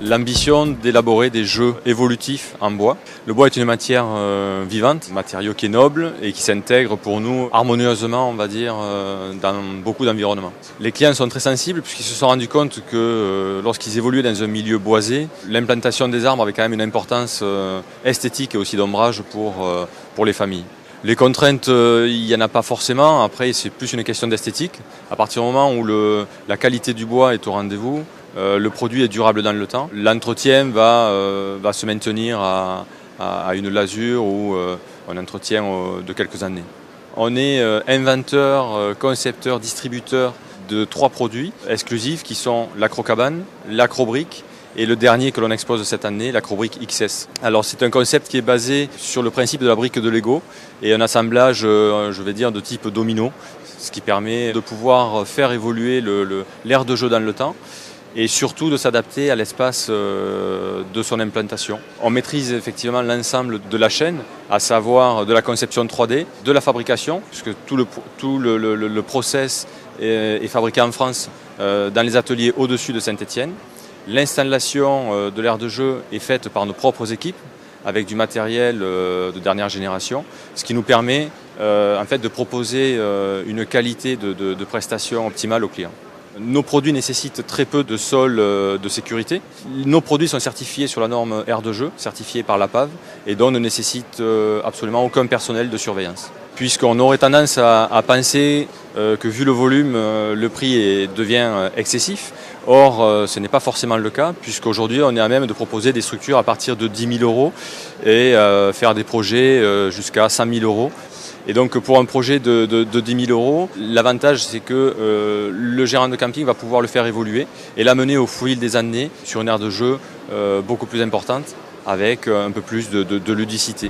l'ambition d'élaborer des jeux évolutifs en bois. Le bois est une matière vivante, un matériau qui est noble et qui s'intègre pour nous harmonieusement, on va dire, dans beaucoup d'environnements. Les clients sont très sensibles puisqu'ils se sont rendus compte que lorsqu'ils évoluaient dans un milieu boisé, l'implantation des arbres avait quand même une importance esthétique et aussi d'ombrage pour les familles. Les contraintes, il n'y en a pas forcément. Après, c'est plus une question d'esthétique. À partir du moment où la qualité du bois est au rendez-vous, le produit est durable dans le temps. L'entretien va se maintenir à une lasure ou un entretien de quelques années. On est inventeur, concepteur, distributeur de 3 produits exclusifs qui sont l'Acrocabane, l'Acrobrique et le dernier que l'on expose cette année, l'Acrobrique XS. Alors c'est un concept qui est basé sur le principe de la brique de Lego et un assemblage, je vais dire, de type domino, ce qui permet de pouvoir faire évoluer l'aire de jeu dans le temps et surtout de s'adapter à l'espace de son implantation. On maîtrise effectivement l'ensemble de la chaîne, à savoir de la conception 3D, de la fabrication, puisque tout le process est fabriqué en France dans les ateliers au-dessus de Saint-Étienne. L'installation de l'aire de jeu est faite par nos propres équipes avec du matériel de dernière génération, ce qui nous permet en fait de proposer une qualité de prestation optimale aux clients. Nos produits nécessitent très peu de sol de sécurité. Nos produits sont certifiés sur la norme aire de jeu, certifiés par l'APAV, et donc ne nécessitent absolument aucun personnel de surveillance. Puisqu'on aurait tendance à penser que vu le volume, le prix devient excessif. Or, ce n'est pas forcément le cas, puisqu'aujourd'hui, on est à même de proposer des structures à partir de 10 000 euros et faire des projets jusqu'à 100 000 euros. Et donc, pour un projet de 10 000 euros, l'avantage, c'est que le gérant de camping va pouvoir le faire évoluer et l'amener au fil des années sur une aire de jeu beaucoup plus importante, avec un peu plus de ludicité.